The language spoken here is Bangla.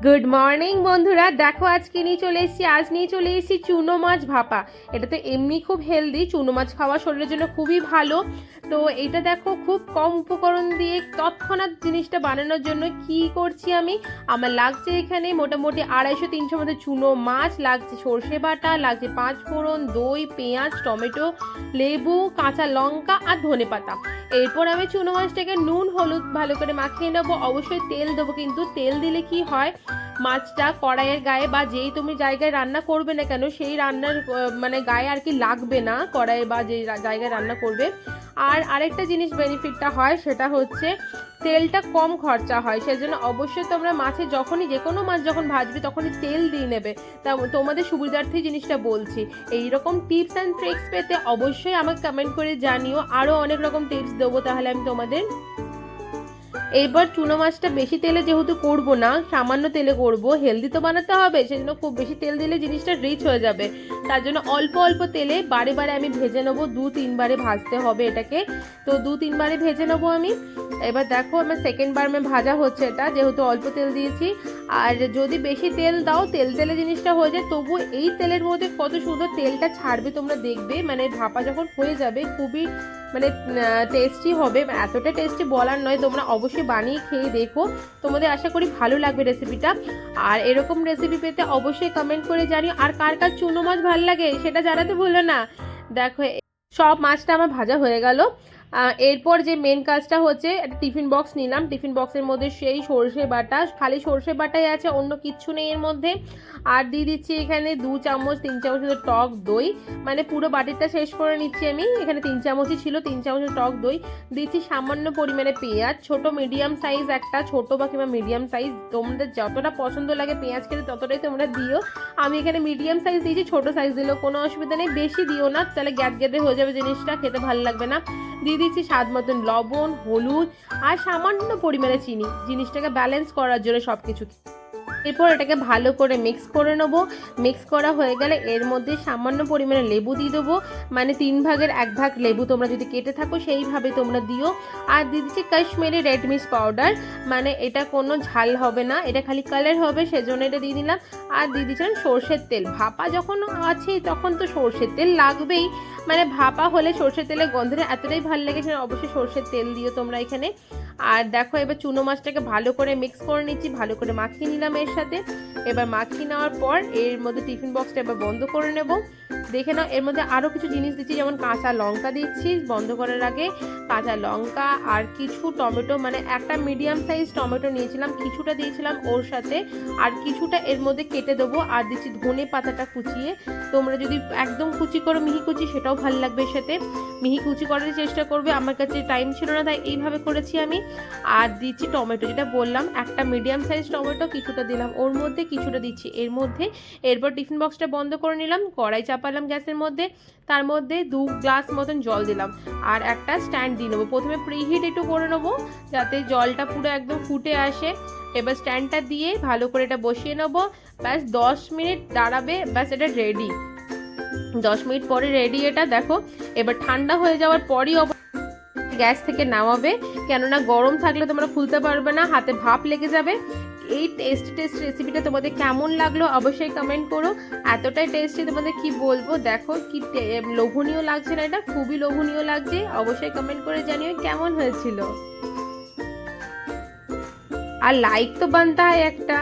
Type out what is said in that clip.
গুড মর্নিং বন্ধুরা, দেখো আজকে নিয়ে চলে এসেছি চুনো মাছ ভাপা। এটা তো এমনি খুব হেলদি, চুনো মাছ খাওয়া শরীরের জন্য খুবই ভালো। তো এটা দেখো খুব কম উপকরণ দিয়ে তৎক্ষণাৎ জিনিসটা বানানোর জন্য কি করছি আমি। আমার লাগছে এখানে মোটামুটি 250-300 মতো চুনো মাছ, লাগছে সর্ষে বাটা, লাগছে 5 ফোড়ন, দই, পেঁয়াজ, টমেটো, লেবু, কাঁচা লঙ্কা আর ধনেপাতা। এরপর আমি চুনো মাছটাকে নুন হলুদ ভালো করে মাখিয়ে নেবো। অবশ্যই তেল দেবো, কিন্তু তেল দিলে কি হয়, মাছটা কড়াইয়ের গায়ে বা যেই তুমি জায়গায় রান্না করবে না কেন সেই রান্নার মানে গায়ে আর কি লাগবে না, কড়াই বা যে জায়গায় রান্না করবে। আর আরেকটা জিনিস বেনিফিটটা হয় সেটা হচ্ছে তেলটা কম খরচা হয়। সেজন্য অবশ্যই তোমরা মাছে যখনই যে কোনো মাছ যখন ভাজবে তখনই তেল দিয়ে নেবে। তা তোমাদের সুবিধার্থে জিনিসটা বলছি। এইরকম টিপস অ্যান্ড ট্রিক্স পেতে অবশ্যই আমাকে কমেন্ট করে জানিও, আরও অনেক রকম টিপস দেবো তাহলে আমি তোমাদের। এইবার চুনো মাছটা বেশি তেলে যেহেতু করব না, সামান্য তেলে করব, হেলদি তো বানাতে হবে, সেজন্য খুব বেশি তেল দিলে জিনিসটা রিচ হয়ে যাবে। তার জন্য অল্প অল্প তেলে বারে বারে আমি ভেজে নেবো, 2-3 বারে ভাজতে হবে এটাকে। তো 2-3 বারে ভেজে নেবো আমি। এবার দেখো আমার সেকেন্ড বার में ভাজা হচ্ছে এটা, যেহেতু অল্প তেল দিয়েছি। আর যদি বেশি তেল দাও, তেল তেলে জিনিসটা হয়ে যায়, তবু এই তেলের মধ্যে কত সুন্দর তেলটা ছাড়বে তোমরা দেখবে। মানে ভাপা যখন হয়ে যাবে খুবই মানে টেস্টি হবে। এতটা টেস্টি বলার নয়, তোমরা অবশ্যই বানিয়ে খেয়ে দেখো, তোমাদের আশা করি ভালো লাগবে রেসিপিটা। আর এরকম রেসিপি পেতে অবশ্যই কমেন্ট করে জানিও। আর কার কার চুনো মাছ ভালো লাগে সেটা জানাতে ভুলো না। দেখো সব মাছটা আমার ভাজা হয়ে গেল। এরপর যে মেন কাজটা হচ্ছে, একটা টিফিন বক্স নিলাম। টিফিন বক্সের মধ্যে সেই সর্ষে বাটা, খালি সর্ষে বাটাই আছে, অন্য কিচ্ছু নেই এর মধ্যে। আর দিয়ে দিচ্ছি এখানে 2-3 চামচ মতো টক দই। মানে পুরো বাটিটা শেষ করে নিচ্ছি আমি। এখানে 3 চামচই ছিল, 3 চামচ টক দই দিচ্ছি। সামান্য পরিমাণে পেঁয়াজ, ছোট মিডিয়াম সাইজ একটা, ছোট বা কিংবা মিডিয়াম সাইজ তোমাদের যতটা পছন্দ লাগে পেঁয়াজ খেতে ততটাই তোমরা দিও। আমি এখানে মিডিয়াম সাইজ দিয়েছি, ছোট সাইজ দিলেও কোনো অসুবিধা নেই, বেশি দিও না, তাহলে গ্যাদ গ্যাদে হয়ে যাবে জিনিসটা, খেতে ভালো লাগবে না। দিয়ে দিচ্ছি স্বাদ মতন লবণ, হলুদ আর সামান্য পরিমাণে চিনি, জিনিসটাকে ব্যালেন্স করার জন্য সব কিছু। এরপর এটাকে ভালো করে মিক্স করে নেবো। মিক্স করা হয়ে গেলে এর মধ্যে সামান্য পরিমাণে লেবু দিয়ে দেবো। মানে 3 ভাগের 1 ভাগ লেবু তোমরা যদি কেটে থাকো সেইভাবে তোমরা দিও। আর দিয়ে দিচ্ছি কাশ্মীরি রেড মির্চ পাউডার। মানে এটা কোনো ঝাল হবে না, এটা খালি কালার হবে, সেজন্য এটা দিয়ে দিলাম। আর দিয়ে দিচ্ছিলাম সর্ষের তেল। ভাপা যখন আছে তখন তো সর্ষের তেল লাগবেই। মানে ভাপা হলে সর্ষের তেলের গন্ধটা এতটাই ভালো লাগে, সেটা অবশ্যই সর্ষের তেল দিও তোমরা এখানে। আর দেখো এবার চুনো মাছটাকে ভালো করে মিক্স করে নিচ্ছি, ভালো করে মাখিয়ে নিলাম এর সাথে। এবার মাখিয়ে নেওয়ার পর এর মধ্যে টিফিন বক্সটা এবার বন্ধ করে নেব। দেখে নাও এর মধ্যে আরও কিছু জিনিস দিচ্ছি, যেমন কাঁচা লঙ্কা দিচ্ছি বন্ধ করার আগে, কাঁচা লঙ্কা আর কিছু টমেটো, মানে একটা মিডিয়াম সাইজ টমেটো নিয়েছিলাম, কিছুটা দিয়েছিলাম ওর সাথে, আর কিছুটা এর মধ্যে কেটে দেবো। আর দিচ্ছি ধনে পাতাটা কুচিয়ে। তোমরা যদি একদম কুচি করো মিহি কুচি সেটাও ভালো লাগবে, এর সাথে মিহি কুচি করার চেষ্টা করবে, আমার কাছে টাইম ছিল না তাই এইভাবে করেছি আমি। আর দিচ্ছি টমেটো, যেটা বললাম একটা মিডিয়াম সাইজ টমেটো, কিছুটা দিলাম ওর মধ্যে, কিছুটা দিচ্ছি এর মধ্যে। এরপর টিফিন বক্সটা বন্ধ করে নিলাম, কড়াই চাপালাম গ্যাসের মধ্যে, তার মধ্যে 2 গ্লাস মতন জল দিলাম। আর একটা স্ট্যান্ড দিয়ে নেবো, প্রথমে প্রিহিট একটু করে নেবো যাতে জলটা পুরো একদম ফুটে আসে। এবার স্ট্যান্ডটা দিয়ে ভালো করে এটা বসিয়ে নেবো। ব্যাস 10 মিনিট দাঁড়াবে, ব্যাস এটা রেডি। 10 মিনিট পরে রেডি এটা, দেখো। এবার ঠান্ডা হয়ে যাওয়ার পরই গ্যাস থেকে নামাবে, কেননা গরম থাকলে তোমরা খুলতে পারবে না, হাতে ভাপ লেগে যাবে। এই টেস্টি রেসিপিটা তোমাদের কেমন লাগলো অবশ্যই কমেন্ট করো। এতটাই টেস্টি তোমাদের কি বলবো, দেখো কি লোভনীয় লাগছে না, এটা খুবই লোভনীয় লাগছে। অবশ্যই কমেন্ট করে জানিও কেমন হয়েছিল। আর লাইক তো বানতা হয় একটা।